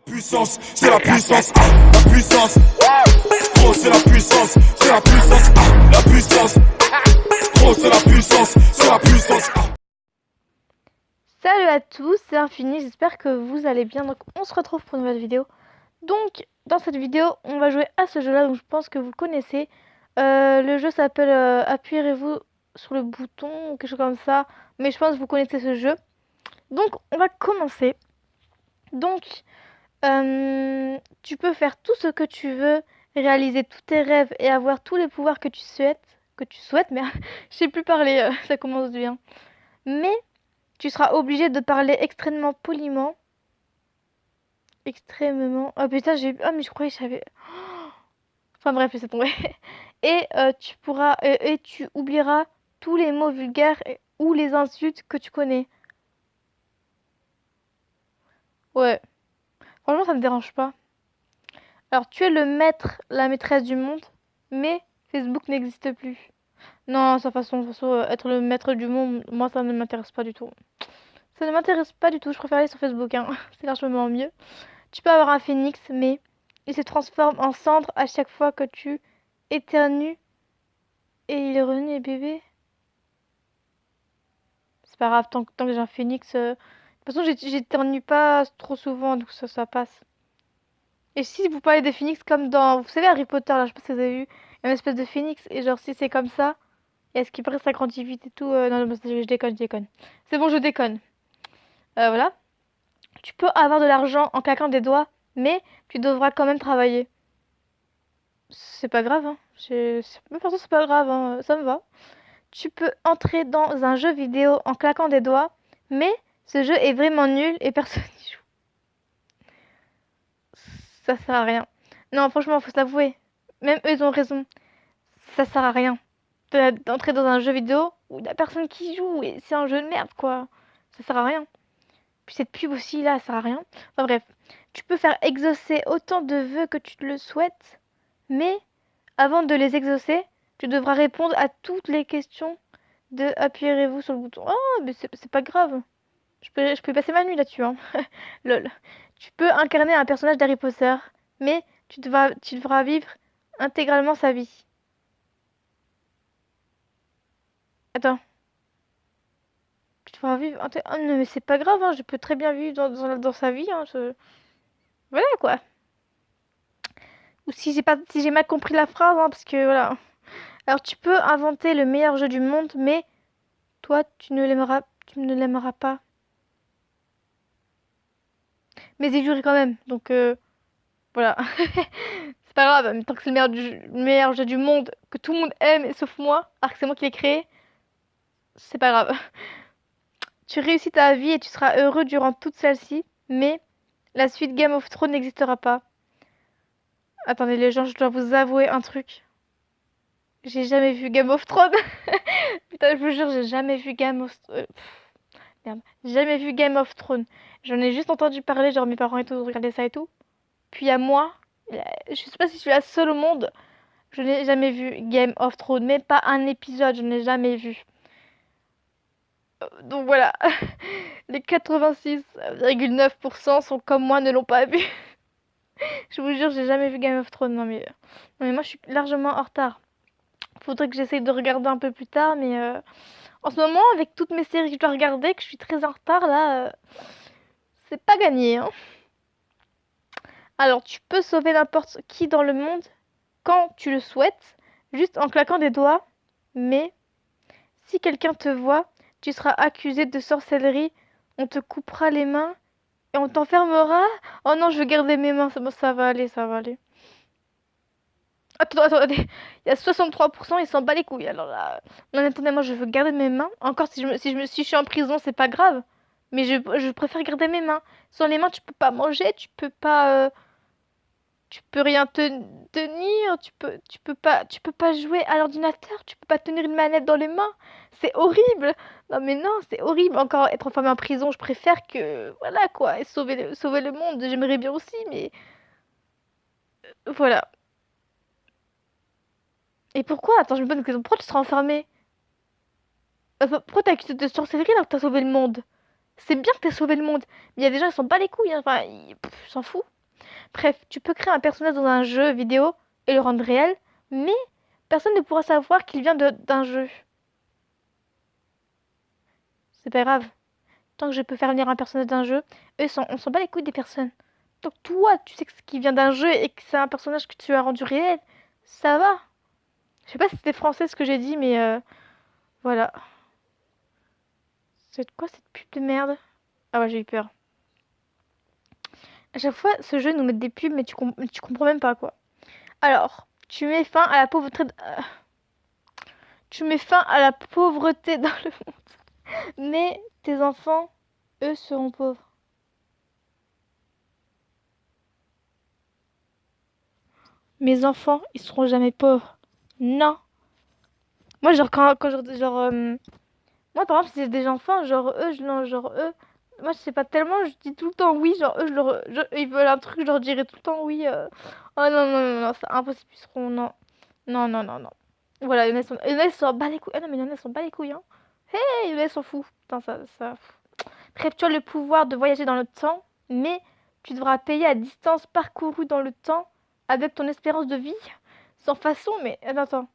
Puissance, c'est la puissance, la puissance. Gros, c'est la puissance, c'est la puissance, la puissance. Gros, c'est la puissance, c'est la puissance. Salut à tous, c'est Infini, j'espère que vous allez bien. Donc on se retrouve pour une nouvelle vidéo. Donc dans cette vidéo, on va jouer à ce jeu-là, donc je pense que vous connaissez. Le jeu s'appelle Appuyez-vous sur le bouton ou quelque chose comme ça. Mais je pense que vous connaissez ce jeu. Donc on va commencer. Donc tu peux faire tout ce que tu veux, réaliser tous tes rêves et avoir tous les pouvoirs que tu souhaites. Mais je sais plus parler, ça commence bien. Mais tu seras obligé de parler extrêmement poliment. Extrêmement. Oh putain, j'ai. Ah, mais je croyais que j'avais. Enfin bref, c'est tombé. Et tu pourras. Et tu oublieras tous les mots vulgaires ou les insultes que tu connais. Ouais. Franchement, ça me dérange pas. Alors, tu es le maître, la maîtresse du monde, mais Facebook n'existe plus. Non, de toute façon, être le maître du monde, moi, ça ne m'intéresse pas du tout. Ça ne m'intéresse pas du tout, je préfère aller sur Facebook, hein. C'est largement mieux. Tu peux avoir un phénix, mais il se transforme en cendre à chaque fois que tu éternues et il renaît bébé. C'est pas grave, tant que j'ai un phénix. De toute façon, j'éternue pas trop souvent, donc ça passe. Et si vous parlez des phénix comme dans, vous savez, Harry Potter, là, je sais pas si vous avez vu, il y a une espèce de phénix, et genre, si c'est comme ça, et est-ce qu'il paraît ça grandit vite et tout, non, non, je déconne, je déconne. C'est bon, je déconne. Voilà. Tu peux avoir de l'argent en claquant des doigts, mais tu devras quand même travailler. C'est pas grave, hein. Perso, c'est pas grave, hein. Ça me va. Tu peux entrer dans un jeu vidéo en claquant des doigts, mais ce jeu est vraiment nul et personne n'y joue. Ça sert à rien. Non, franchement, faut s'avouer. Même eux, ils ont raison. Ça sert à rien d'entrer dans un jeu vidéo où il y a personne qui joue et c'est un jeu de merde, quoi. Ça sert à rien. Puis cette pub aussi, là, ça sert à rien. Enfin bref. Tu peux faire exaucer autant de vœux que tu le souhaites, mais avant de les exaucer, tu devras répondre à toutes les questions de appuyez-vous sur le bouton. Oh, mais c'est pas grave. Je peux passer ma nuit là-dessus, hein. Lol. Tu peux incarner un personnage d'Harry Potter, mais tu devras vivre intégralement sa vie. Attends. Tu devras vivre Oh non, mais c'est pas grave, hein. Je peux très bien vivre dans sa vie, hein. Voilà, quoi. Ou si j'ai mal compris la phrase, hein, parce que voilà. Alors tu peux inventer le meilleur jeu du monde, mais toi, tu ne l'aimeras pas. Mais il jouerait quand même, donc voilà. C'est pas grave, mais tant que c'est le meilleur jeu du monde, que tout le monde aime, sauf moi, alors que c'est moi qui l'ai créé, c'est pas grave. Tu réussis ta vie et tu seras heureux durant toute celle-ci, mais la suite Game of Thrones n'existera pas. Attendez les gens, je dois vous avouer un truc. J'ai jamais vu Game of Thrones. Putain, je vous jure, j'ai jamais vu Game of Thrones. Merde, j'ai jamais vu Game of Thrones. J'en ai juste entendu parler, genre mes parents et tout regardaient ça et tout. Puis à moi, je sais pas si je suis la seule au monde, je n'ai jamais vu Game of Thrones, même pas un épisode, je n'ai jamais vu. Donc voilà, les 86,9% sont comme moi, ne l'ont pas vu. Je vous jure, j'ai jamais vu Game of Thrones. Non mais moi je suis largement en retard. Faudrait que j'essaye de regarder un peu plus tard, mais en ce moment, avec toutes mes séries que je dois regarder, que je suis très en retard là, c'est pas gagné, hein. Alors, tu peux sauver n'importe qui dans le monde quand tu le souhaites, juste en claquant des doigts, mais si quelqu'un te voit, tu seras accusé de sorcellerie, on te coupera les mains et on t'enfermera. Oh non, je vais garder mes mains, ça va aller, ça va aller. Attendez, il y a 63%, ils s'en bat les couilles. Alors là, non, attendez, moi je veux garder mes mains. Encore si je suis en prison, c'est pas grave. Mais je préfère garder mes mains. Sans les mains, tu peux pas manger, tu peux rien tenir, tu peux pas jouer à l'ordinateur, tu peux pas tenir une manette dans les mains. C'est horrible. Non mais non, c'est horrible. Encore être enfermé en prison, je préfère que, voilà quoi, et sauver le monde. J'aimerais bien aussi, mais voilà. Et pourquoi? Attends, je me pose une question. Pourquoi tu seras enfermé? Pourquoi t'es accusé de sorcellerie alors que t'as sauvé le monde? C'est bien que t'aies sauvé le monde. Mais il y a des gens, ils s'en bat les couilles, hein. Enfin, ils s'en foutent. Bref, tu peux créer un personnage dans un jeu vidéo et le rendre réel, mais personne ne pourra savoir qu'il vient d'un jeu. C'est pas grave. Tant que je peux faire venir un personnage d'un jeu, on s'en bat les couilles des personnes. Donc toi, tu sais que ce qui vient d'un jeu et que c'est un personnage que tu as rendu réel, ça va. Je sais pas si c'était français ce que j'ai dit, mais voilà. C'est quoi cette pub de merde? Ah ouais, j'ai eu peur. À chaque fois, ce jeu nous met des pubs, mais tu comprends même pas quoi. Alors, tu mets fin à la pauvreté. Tu mets fin à la pauvreté dans le monde. Mais tes enfants, eux, seront pauvres. Mes enfants, ils seront jamais pauvres. Non. Moi, genre, moi, par exemple, si j'ai des enfants, genre, eux, non, genre, eux, moi, je sais pas tellement, je dis tout le temps oui, genre, eux, ils veulent un truc, je leur dirai tout le temps oui. Oh non, non, non, non, c'est impossible, ils seront, non. Non, non, non, non. Voilà, il y en a, ils s'en bat les couilles. Ah non, mais il y en a, ils s'en bat les couilles, hein. Hey, il y en a, ils s'en foutent. Putain, ça. Bref, tu as le pouvoir de voyager dans le temps, mais tu devras payer à distance parcourue dans le temps avec ton espérance de vie. Sans façon, mais attends.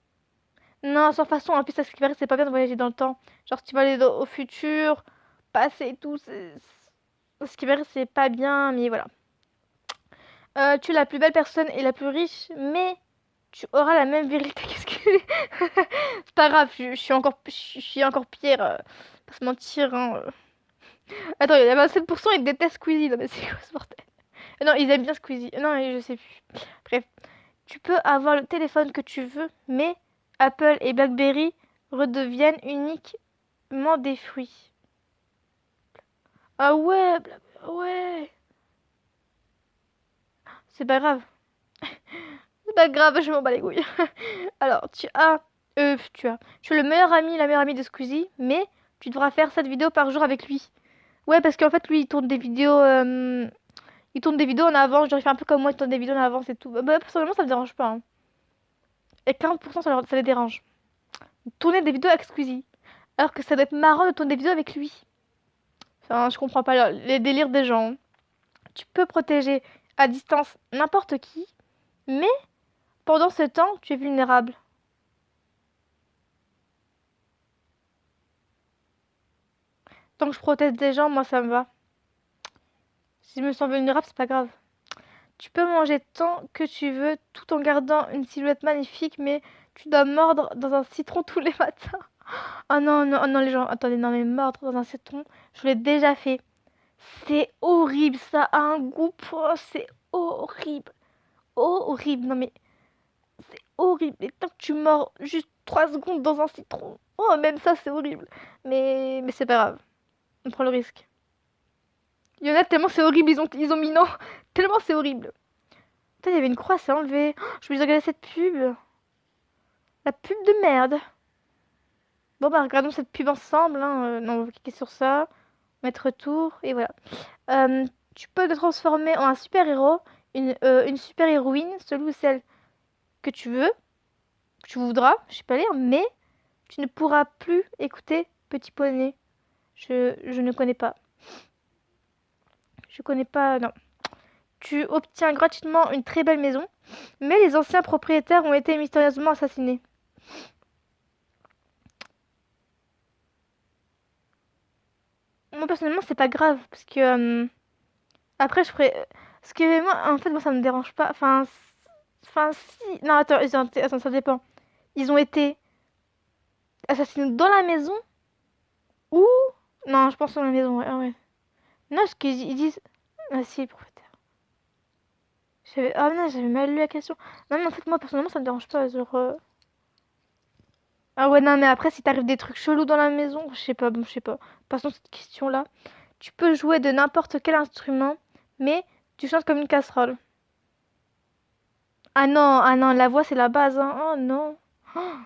Non, sans façon, en plus, ça, ce qui paraît, c'est pas bien de voyager dans le temps. Genre, tu vas aller au futur, passé et tout. Ce qui paraît, c'est pas bien, mais voilà. Tu es la plus belle personne et la plus riche, mais tu auras la même vérité. Qu'est-ce que. C'est pas grave, je suis encore pire. Pas se mentir, hein. Attends, il y a 27%, ils détestent Squeezie. Non, mais c'est quoi ce bordel? Non, ils aiment bien Squeezie. Non, je sais plus. Bref, tu peux avoir le téléphone que tu veux, mais Apple et BlackBerry redeviennent uniquement des fruits. Ah ouais, ouais. C'est pas grave. C'est pas grave, je m'en bats les couilles. Alors, tu es le meilleur ami, la meilleure amie de Squeezie, mais tu devras faire 7 vidéos par jour avec lui. Ouais, parce qu'en fait, lui, il tourne des vidéos en avance. Genre, il fait un peu comme moi, il tourne des vidéos en avance et tout. Bah, personnellement, ça me dérange pas, hein. Et 40%, ça les dérange. Tourner des vidéos avec Squeezie. Alors que ça doit être marrant de tourner des vidéos avec lui. Enfin, je comprends pas les délires des gens, hein. Tu peux protéger à distance n'importe qui, mais pendant ce temps, tu es vulnérable. Tant que je protège des gens, moi, ça me va. Si je me sens vulnérable, c'est pas grave. Tu peux manger tant que tu veux tout en gardant une silhouette magnifique, mais tu dois mordre dans un citron tous les matins. Oh non, non, oh non, les gens, attendez, non, mais mordre dans un citron, je l'ai déjà fait. C'est horrible, ça a un goût, c'est horrible. Horrible, non mais c'est horrible. Et tant que tu mords juste 3 secondes dans un citron, oh, même ça, c'est horrible. Mais c'est pas grave, on prend le risque. Il y en a tellement c'est horrible, ils ont mis non, tellement c'est horrible. Putain, il y avait une croix, c'est enlevé. Oh, je me suis regardé cette pub. La pub de merde. Bon, bah, regardons cette pub ensemble, hein. Non, on va cliquer sur ça. Mettre retour, et voilà. Tu peux te transformer en un super-héros, une super-héroïne, celui ou celle que tu veux, que tu voudras, je sais pas lire, mais tu ne pourras plus écouter Petit Poney. Je ne connais pas. Je connais pas, non. Tu obtiens gratuitement une très belle maison, mais les anciens propriétaires ont été mystérieusement assassinés. Moi personnellement c'est pas grave parce que après je ferais parce que moi en fait moi ça me dérange pas. Enfin si non attends, attends ça dépend. Ils ont été assassinés dans la maison ou non je pense dans la maison ouais, ah ouais. Non parce qu'ils ils disent ah si propriétaire. Ah non j'avais mal lu la question. Non mais en fait moi personnellement ça me dérange pas genre ah ouais non mais après si t'arrives des trucs chelous dans la maison je sais pas bon je sais pas. Passons cette question là. Tu peux jouer de n'importe quel instrument mais tu chantes comme une casserole. Ah non, la voix c'est la base, hein. Oh non. Oh,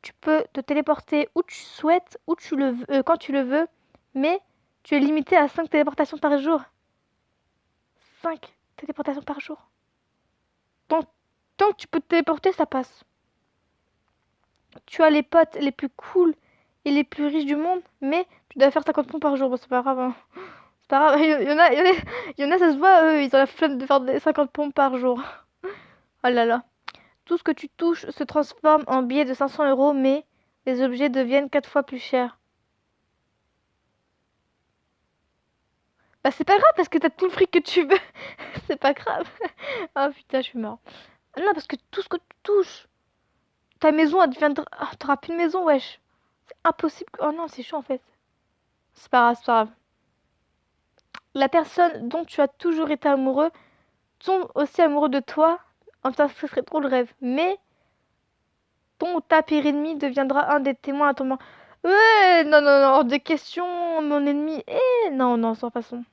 tu peux te téléporter où tu souhaites, quand tu le veux, mais tu es limité à 5 téléportations par jour. 5 téléportations par jour. Tant, tant que tu peux te téléporter, ça passe. Tu as les potes les plus cool et les plus riches du monde, mais tu dois faire 50 pompes par jour. Bon, c'est pas grave, hein. C'est pas grave. Il y en a, ça se voit, eux, ils ont la flemme de faire des 50 pompes par jour. Oh là là. Tout ce que tu touches se transforme en billets de 500 euros, mais les objets deviennent 4 fois plus chers. Bah, c'est pas grave parce que t'as tout le fric que tu veux. C'est pas grave. Oh putain, je suis mort. Non, parce que tout ce que tu touches, ta maison, elle deviendra. Ah, t'auras plus de maison, wesh. C'est impossible. Oh non, c'est chaud en fait. C'est pas grave, c'est pas grave. La personne dont tu as toujours été amoureux tombe aussi amoureux de toi. Enfin, ce serait trop le rêve. Mais ton ou ta pire ennemi deviendra un des témoins à ton mort. Ouais, non, non, non, hors de question, mon ennemi. Non, non, sans façon.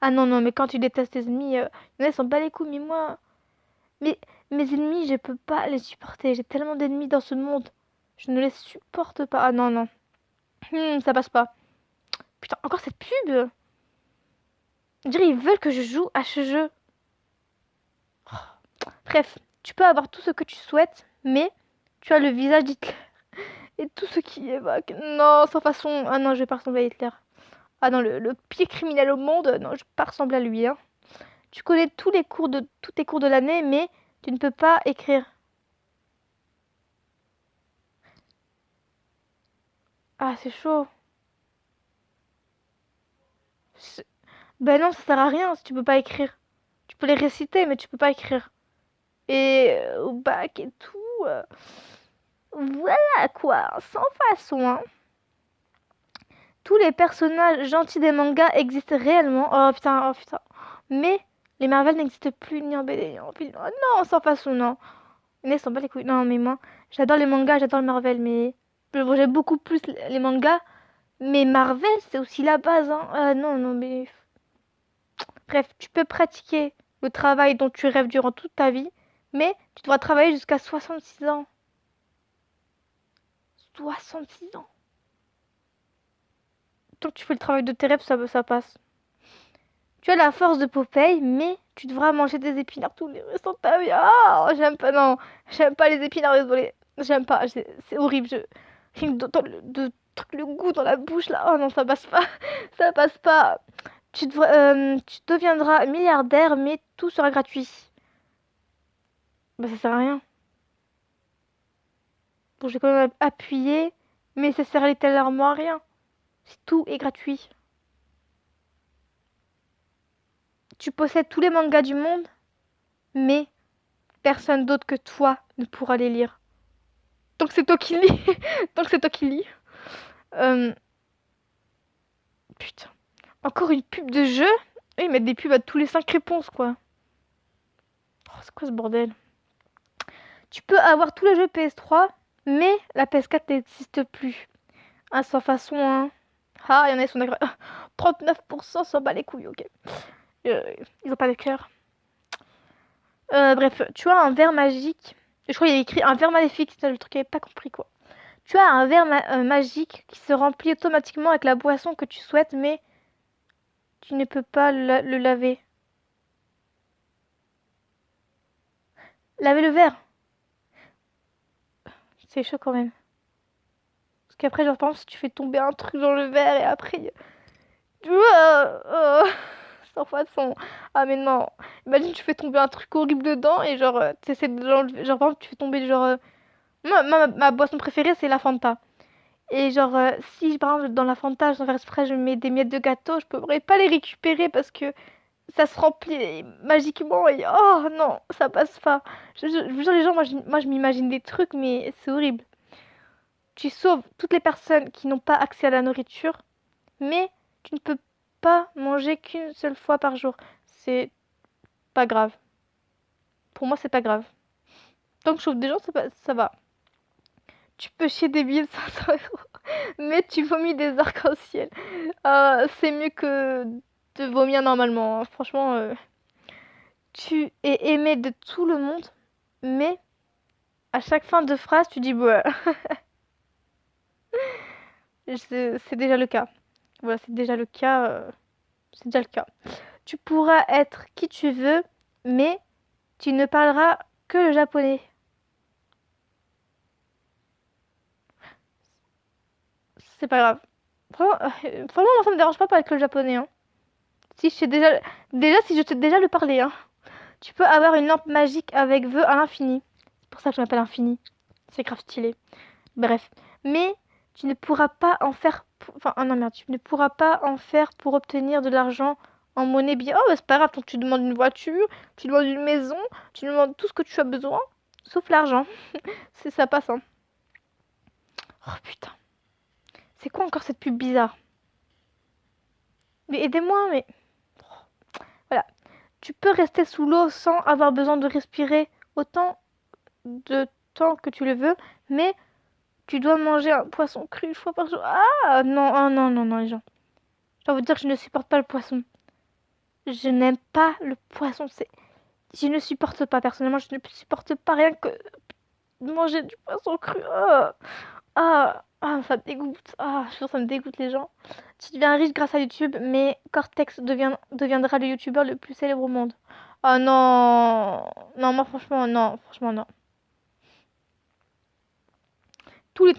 Ah non, non, mais quand tu détestes tes ennemis, il y en a, ils s'en bat les couilles, mais moi. Mais mes ennemis, je peux pas les supporter. J'ai tellement d'ennemis dans ce monde. Je ne les supporte pas. Ah non, non. Ça passe pas. Putain, encore cette pub. On dirait ils veulent que je joue à ce jeu. Bref, tu peux avoir tout ce que tu souhaites, mais tu as le visage d'Hitler. Et tout ce qui évoque. Non, sans façon. Ah non, je vais pas ressembler à Hitler. Ah non, le pire criminel au monde. Non, je vais pas ressembler à lui, hein. Tu connais tous tes cours de l'année, mais tu ne peux pas écrire. Ah, c'est chaud. C'est- Ben non, ça sert à rien si tu peux pas écrire. Tu peux les réciter, mais tu peux pas écrire. Et au bac et tout. Voilà quoi, sans façon, hein. Tous les personnages gentils des mangas existent réellement. Oh putain, oh putain. Mais les Marvel n'existent plus ni en BD ni en film. Oh non, sans façon, non. Mais s'en bat les couilles. Non, mais moi, j'adore les mangas, j'adore le Marvel, mais bon, j'aime beaucoup plus les mangas. Mais Marvel, c'est aussi la base, hein. Non, non, mais bref, tu peux pratiquer le travail dont tu rêves durant toute ta vie, mais tu devras travailler jusqu'à 66 ans. 66 ans. Tant que tu fais le travail de tes rêves, ça passe. Tu as la force de Popeye, mais tu devras manger des épinards tous les restants de ta vie. Ah, j'aime pas, non. J'aime pas les épinards, désolé. J'aime pas, c'est horrible. Rien que le goût dans la bouche, là. Oh non, ça passe pas. Ça passe pas. Tu deviendras milliardaire, mais tout sera gratuit. Bah, ça sert à rien. Bon, j'ai quand même appuyé, mais ça sert littéralement à rien. Si tout est gratuit. Tu possèdes tous les mangas du monde, mais personne d'autre que toi ne pourra les lire. Donc c'est toi qui lis. Donc c'est toi qui lis. Euh, Putain. Encore une pub de jeu? Ils mettent des pubs à tous les 5 réponses, quoi. Oh, c'est quoi ce bordel? Tu peux avoir tous les jeux PS3, mais la PS4 n'existe plus. Ah, sans façon, hein. Ah, il y en a, ils sont d'accord. 39% s'en bat les couilles, ok. Ils ont pas de cœur. Bref, tu as un verre magique. Je crois qu'il y a écrit un verre maléfique, c'est le truc que j'avais pas compris, quoi. Tu as un verre magique qui se remplit automatiquement avec la boisson que tu souhaites, mais tu ne peux pas le laver. Laver le verre, c'est chaud quand même. Parce qu'après, genre, par exemple, si tu fais tomber un truc dans le verre et après. Sans façon. Ah, mais non. Imagine, tu fais tomber un truc horrible dedans et genre, tu essaies de l'enlever. Genre, par exemple, tu fais tomber, genre. Ma boisson préférée, c'est la Fanta. Et genre, si par exemple, dans la Fanta, sans faire exprès, je mets des miettes de gâteau, je pourrais pas les récupérer parce que ça se remplit magiquement et oh non, ça passe pas. Je vous jure, les gens, moi je m'imagine des trucs, mais c'est horrible. Tu sauves toutes les personnes qui n'ont pas accès à la nourriture, mais tu ne peux pas manger qu'une seule fois par jour. C'est pas grave. Pour moi, c'est pas grave. Tant que je sauve des gens, ça va. Tu peux chier des billets de 500 euros, mais tu vomis des arcs-en-ciel. C'est mieux que de vomir normalement, hein. Franchement, tu es aimé de tout le monde, mais à chaque fin de phrase, tu dis ouais. C'est déjà le cas. Voilà, c'est déjà le cas. C'est déjà le cas. Tu pourras être qui tu veux, mais tu ne parleras que le japonais. c'est pas grave. Franchement, moi, ça me dérange pas de parler avec le japonais, hein. Si je sais déjà, si je sais déjà le parler, hein. Tu peux avoir une lampe magique avec vœux à l'infini. C'est pour ça que je m'appelle Infini. C'est grave stylé. Bref. Mais tu ne pourras pas en faire... Enfin, oh non, merde. Tu ne pourras pas en faire pour obtenir de l'argent en monnaie bien. Oh, bah, c'est pas grave. Tant que tu demandes une voiture, tu demandes une maison, tu demandes tout ce que tu as besoin, sauf l'argent. Ça passe, hein. Oh, putain. C'est quoi encore cette pub bizarre? Mais aidez-moi, mais... Voilà. Tu peux rester sous l'eau sans avoir besoin de respirer autant de temps que tu le veux, mais tu dois manger un poisson cru une fois par jour. Ah non, oh non, non, non, les gens. Je dois vous dire que je ne supporte pas le poisson. Je n'aime pas le poisson. Je ne supporte pas, personnellement, je ne supporte pas rien que manger du poisson cru. Ah, ah, ah, ça me dégoûte. Ah, je suis sûre que ça me dégoûte les gens. Tu deviens riche grâce à YouTube, mais Cortex deviendra le YouTuber le plus célèbre au monde. Ah non, non, moi franchement, non, franchement, non. Tous les,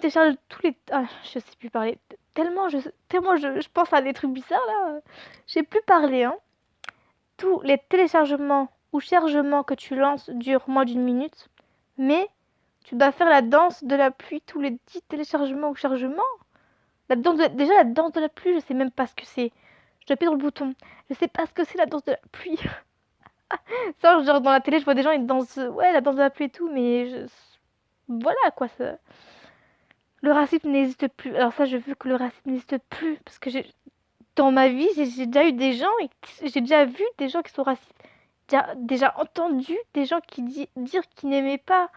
ah, je sais plus parler. Tellement je pense à des trucs bizarres là. Je sais plus parler, hein. Tous les téléchargements ou chargements que tu lances durent moins d'une minute, mais tu dois faire la danse de la pluie tous les 10 téléchargements ou chargements. Déjà, la danse de la pluie, je sais même pas ce que c'est. Je dois appuyer sur le bouton. Je sais pas ce que c'est la danse de la pluie. Ça, genre dans la télé, je vois des gens, ils dansent, ouais, la danse de la pluie et tout, mais voilà quoi. Le racisme n'existe plus. Alors ça, je veux que le racisme n'existe plus, parce que dans ma vie, j'ai déjà eu des gens, j'ai déjà vu des gens qui sont racistes. Déjà entendu des gens dire qu'ils n'aimaient pas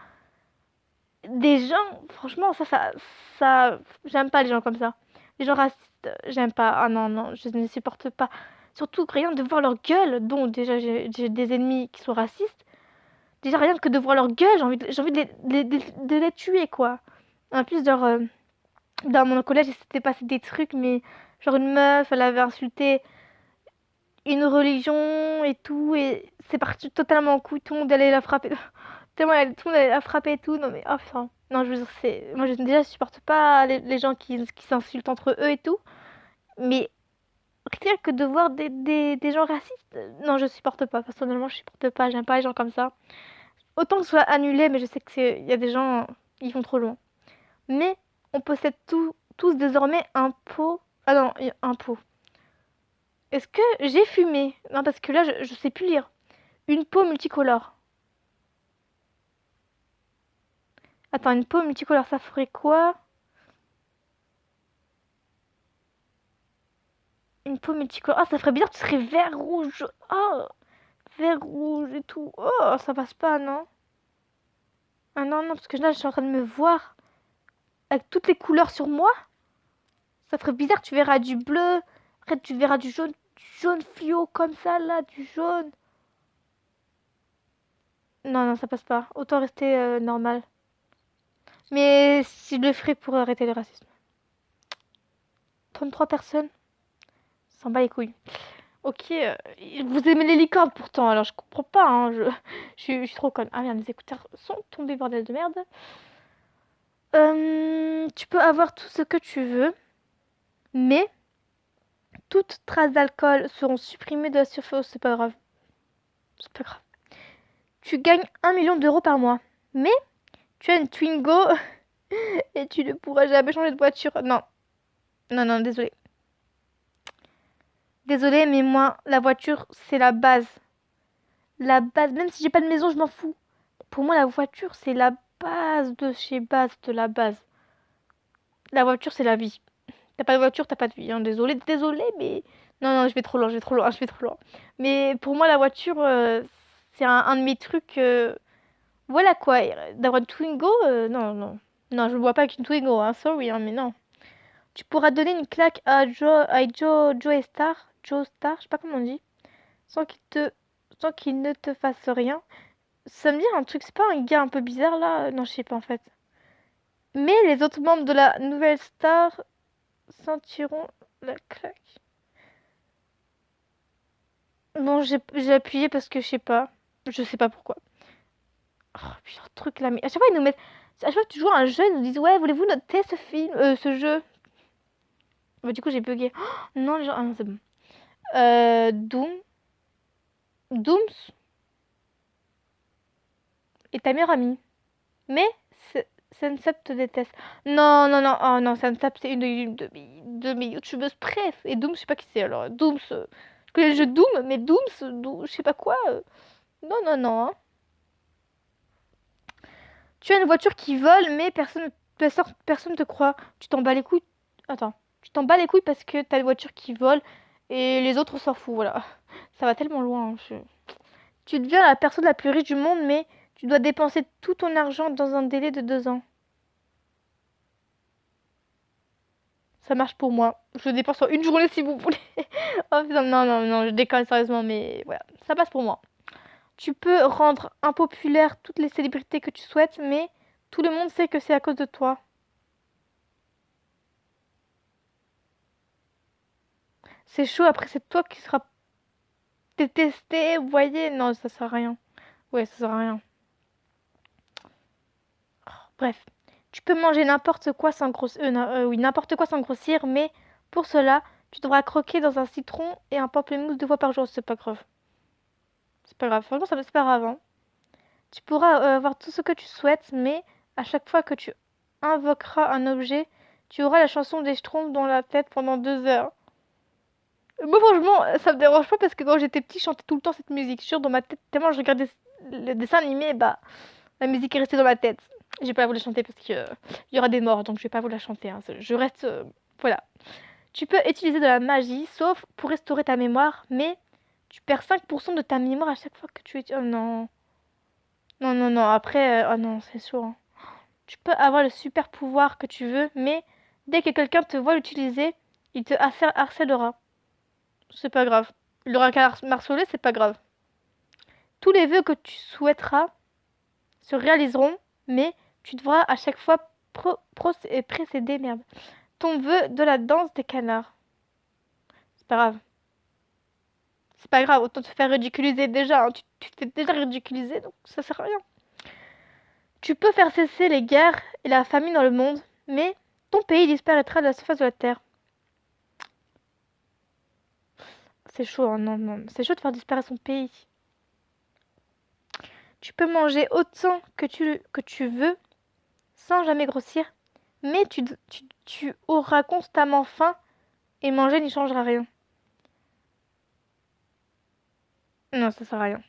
des gens. Franchement, j'aime pas les gens comme ça. Les gens racistes, j'aime pas. Ah non, non, je ne supporte pas. Surtout rien de voir leur gueule, dont déjà j'ai des ennemis qui sont racistes. Déjà rien que de voir leur gueule, j'ai envie de les tuer, quoi. En plus, genre, dans mon collège, il s'était passé des trucs, mais genre une meuf, elle avait insulté une religion et tout, et c'est parti totalement en couille, tout le monde allait la frapper. Tout le monde allait la frapper et tout, non mais, oh, enfin, non, je veux dire, moi, déjà, je supporte pas les gens qui s'insultent entre eux et tout, mais rien que de voir des gens racistes, non, je supporte pas, personnellement, je supporte pas, j'aime pas les gens comme ça. Autant que ce soit annulé, mais je sais il y a des gens, ils vont trop loin. Mais on possède tous désormais un pot. Ah non, un pot. Est-ce que j'ai fumé? Non, parce que là, je sais plus lire. Une peau multicolore. Attends, une peau multicolore, ça ferait quoi? Une peau multicolore. Ah, ça ferait bizarre, tu serais vert, rouge. Oh, vert, rouge et tout. Oh, ça passe pas, non? Ah non, non, parce que là, je suis en train de me voir avec toutes les couleurs sur moi. Ça ferait bizarre, tu verras du bleu. Après, tu verras du jaune fluo comme ça, là, du jaune. Non, non, ça passe pas. Autant rester normal. Mais si je le ferais pour arrêter le racisme. 33 personnes. S'en bat les couilles. Ok, vous aimez les licornes pourtant, alors je comprends pas, hein, je suis trop conne. Ah merde, mes écouteurs sont tombés, bordel de merde. Tu peux avoir tout ce que tu veux, mais toutes traces d'alcool seront supprimées de la surface. C'est pas grave. C'est pas grave. Tu gagnes 1 million d'euros par mois, mais tu as une Twingo et tu ne pourras jamais changer de voiture. Non. Non, non, désolé. Désolé, mais moi, la voiture, c'est la base. La base, même si j'ai pas de maison, je m'en fous. Pour moi, la voiture, c'est la base de chez base de la base. La voiture, c'est la vie. T'as pas de voiture, t'as pas de vie, hein. Désolé, désolé, mais... Non, non, je vais trop loin, je vais trop loin, je vais trop loin. Mais pour moi, la voiture, c'est un de mes trucs... Voilà quoi, d'avoir une Twingo, non, non. Non, je ne vois pas avec une Twingo, hein, sorry, hein, mais non. Tu pourras donner une claque à Joe Star, je sais pas comment on dit, sans sans qu'il ne te fasse rien. Ça me dit un truc, c'est pas un gars un peu bizarre là? Non, je sais pas en fait. Mais les autres membres de la nouvelle star sentiront la claque. Bon, j'ai appuyé parce que je sais pas. Je sais pas pourquoi. Oh, putain, truc là, mais à chaque fois ils nous mettent. À chaque fois que tu joues à un jeu, ils nous disent ouais, voulez-vous noter ce film, ce jeu? Bah, du coup, j'ai bugué. Oh, non, les gens... Ah non, c'est bon. Dooms est ta meilleure amie. Mais Sensap te déteste. Non, non, non. Oh non, Sensap, c'est une de mes youtubeuses préf. Et Dooms, je sais pas qui c'est. Alors, Dooms... je connais le jeu Doom, mais Dooms, je sais pas quoi. Non, non, non. Hein. Tu as une voiture qui vole, mais personne te croit. Tu t'en bats les couilles. Attends. Tu t'en bats les couilles parce que t'as une voiture qui vole et les autres s'en foutent. Voilà. Ça va tellement loin. Hein, Tu deviens la personne la plus riche du monde, mais tu dois dépenser tout ton argent dans un délai de 2 ans. Ça marche pour moi. Je le dépense en une journée si vous voulez. Oh putain, non, non, non, je déconne sérieusement, mais voilà. Ça passe pour moi. Tu peux rendre impopulaire toutes les célébrités que tu souhaites, mais tout le monde sait que c'est à cause de toi. C'est chaud, après c'est toi qui seras détesté, vous voyez. Non, ça sert à rien. Ouais, ça sert à rien. Bref. Tu peux manger n'importe quoi sans grossir, oui, n'importe quoi sans grossir, mais pour cela, tu devras croquer dans un citron et un pamplemousse 2 fois par jour. C'est pas grave. C'est pas grave. Franchement, ça c'est pas grave. Hein. Tu pourras avoir tout ce que tu souhaites, mais à chaque fois que tu invoqueras un objet, tu auras la chanson des Schtroumpfs dans la tête pendant 2 heures. Moi, franchement, ça me dérange pas parce que quand j'étais petit, je chantais tout le temps cette musique. Sûr, dans ma tête, tellement je regardais le dessin animé, bah, la musique est restée dans ma tête. J'ai pas voulu chanter parce que il y aura des morts, donc je vais pas vous la chanter. Hein. Je reste, voilà. Tu peux utiliser de la magie, sauf pour restaurer ta mémoire, mais tu perds 5% de ta mémoire à chaque fois que tu es... Oh non. Non, non, non. Après, oh non, c'est chaud. Hein. Tu peux avoir le super pouvoir que tu veux, mais dès que quelqu'un te voit l'utiliser, il te harcèlera. C'est pas grave. Il aura qu'à harceler, c'est pas grave. Tous les vœux que tu souhaiteras se réaliseront, mais tu devras à chaque fois précéder ton vœu de la danse des canards. C'est pas grave. C'est pas grave, autant te faire ridiculiser déjà. Hein. Tu te fais déjà ridiculiser, donc ça sert à rien. Tu peux faire cesser les guerres et la famine dans le monde, mais ton pays disparaîtra de la surface de la Terre. C'est chaud, hein, non, non. C'est chaud de faire disparaître son pays. Tu peux manger autant que tu veux, sans jamais grossir, mais tu auras constamment faim et manger n'y changera rien. Non, ça sert à rien.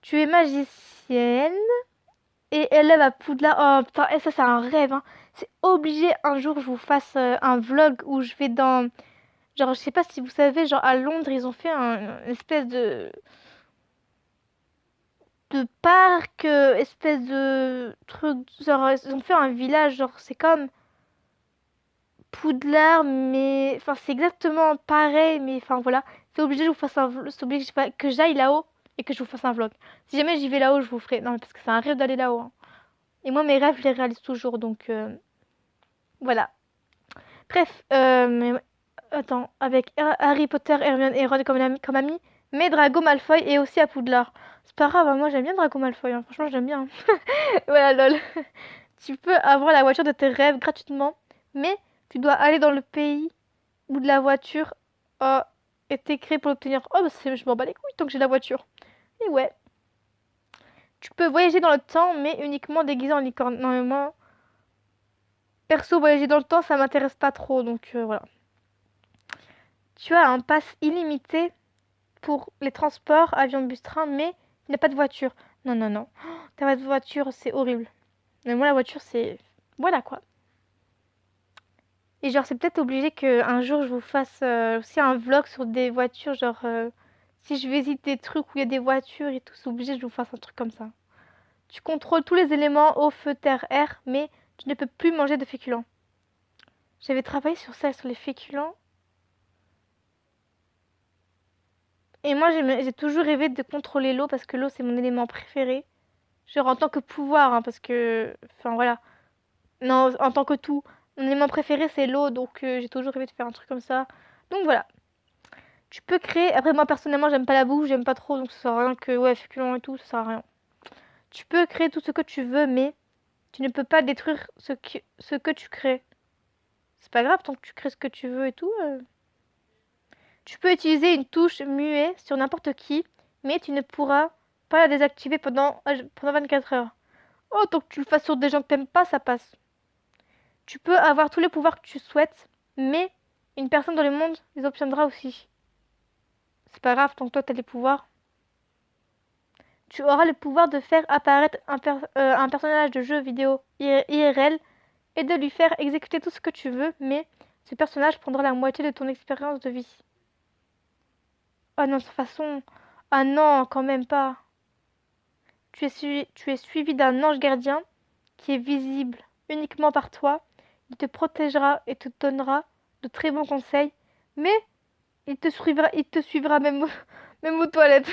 Tu es magicienne et élève à Poudlard. Oh putain, ça c'est un rêve. Hein. C'est obligé un jour je vous fasse un vlog où je vais dans... Genre, je sais pas si vous savez, genre à Londres, ils ont fait une espèce de parc, espèce de truc. Genre, ils ont fait un village, genre, c'est comme Poudlard, mais. Enfin, c'est exactement pareil, mais enfin voilà. C'est obligé que je vous fasse un vlog. C'est obligé que j'aille là-haut et que je vous fasse un vlog. Si jamais j'y vais là-haut, je vous ferai. Non, mais parce que c'est un rêve d'aller là-haut. Hein. Et moi, mes rêves, je les réalise toujours, donc voilà. Bref, mais attends, avec Harry Potter, Hermione et Ron comme amis, mais Drago Malfoy est aussi à Poudlard. C'est pas grave, hein, moi j'aime bien Drago Malfoy, hein, franchement j'aime bien. Voilà, lol. Tu peux avoir la voiture de tes rêves gratuitement, mais tu dois aller dans le pays où de la voiture a été créée pour l'obtenir. Oh, bah je m'en bats les couilles tant que j'ai la voiture. Et ouais. Tu peux voyager dans le temps, mais uniquement déguisé en licorne. Non, mais moi, perso, voyager dans le temps, ça m'intéresse pas trop, donc voilà. Tu as un pass illimité pour les transports, avion, bus, train, mais il n'y a pas de voiture. Non, non, non. Oh, t'as pas de voiture, c'est horrible. Mais moi, la voiture, c'est... Voilà, quoi. Et genre, c'est peut-être obligé qu'un jour, je vous fasse aussi un vlog sur des voitures. Genre, si je visite des trucs où il y a des voitures et tout, c'est obligé que je vous fasse un truc comme ça. Tu contrôles tous les éléments, eau, feu, terre, air, mais tu ne peux plus manger de féculents. J'avais travaillé sur ça, sur les féculents. Et moi, j'ai toujours rêvé de contrôler l'eau parce que l'eau, c'est mon élément préféré. Genre en tant que pouvoir, hein, parce que... Enfin, voilà. Non, en tant que tout. Mon élément préféré, c'est l'eau, donc j'ai toujours rêvé de faire un truc comme ça. Donc voilà. Tu peux créer... Après, moi, personnellement, j'aime pas la bouffe, j'aime pas trop, donc ça sert à rien que... Ouais, féculents et tout, ça sert à rien. Tu peux créer tout ce que tu veux, mais tu ne peux pas détruire ce que tu crées. C'est pas grave tant que tu crées ce que tu veux et tout. Tu peux utiliser une touche muet sur n'importe qui, mais tu ne pourras pas la désactiver pendant 24 heures. Oh, tant que tu le fasses sur des gens que t'aimes pas, ça passe. Tu peux avoir tous les pouvoirs que tu souhaites, mais une personne dans le monde les obtiendra aussi. C'est pas grave tant que toi t'as les pouvoirs. Tu auras le pouvoir de faire apparaître un personnage de jeu vidéo IRL et de lui faire exécuter tout ce que tu veux, mais ce personnage prendra la moitié de ton expérience de vie. Oh non, de toute façon... Ah non, quand même pas. Tu es suivi d'un ange gardien qui est visible uniquement par toi. Il te protégera et te donnera de très bons conseils, mais il te suivra même, même aux toilettes.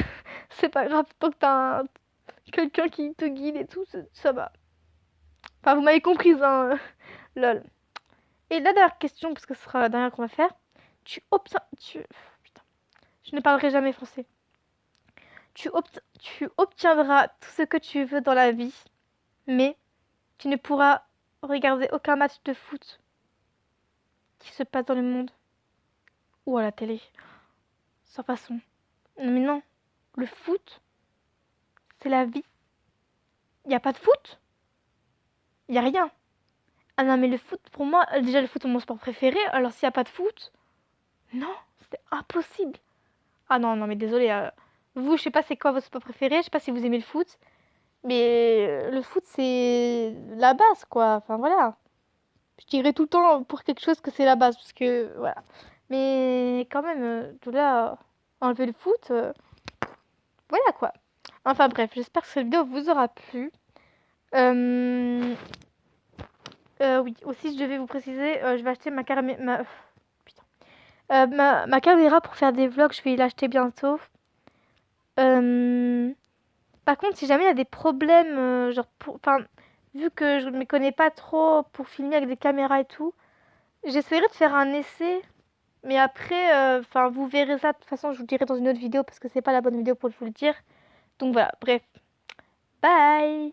C'est pas grave, tant que t'as quelqu'un qui te guide et tout, ça va. Enfin, vous m'avez comprise, hein, lol. Et la dernière question, parce que ce sera la dernière qu'on va faire. Putain, je ne parlerai jamais français. Tu obtiendras tout ce que tu veux dans la vie, mais tu ne pourras regarder aucun match de foot qui se passe dans le monde ou à la télé. Sans façon. Mais non, le foot, c'est la vie. Il n'y a pas de foot. Il n'y a rien. Ah non, mais le foot, pour moi, déjà le foot est mon sport préféré, alors s'il n'y a pas de foot, non, c'est impossible. Ah non, non, mais désolé. Vous, je sais pas c'est quoi votre sport préféré, je sais pas si vous aimez le foot, mais le foot, c'est la base, quoi. Enfin, voilà. Je dirais tout le temps pour quelque chose que c'est la base, parce que, voilà. Mais quand même, de là, enlever le foot, voilà, quoi. Enfin, bref, j'espère que cette vidéo vous aura plu. Oui, aussi, je devais vous préciser, je vais acheter ma caméra... Putain. Ma caméra pour faire des vlogs, je vais l'acheter bientôt. Par contre, si jamais il y a des problèmes, enfin, vu que je me connais pas trop pour filmer avec des caméras et tout, j'essaierai de faire un essai, mais après, enfin, vous verrez ça. De toute façon, je vous le dirai dans une autre vidéo parce que c'est pas la bonne vidéo pour vous le dire. Donc voilà, bref. Bye!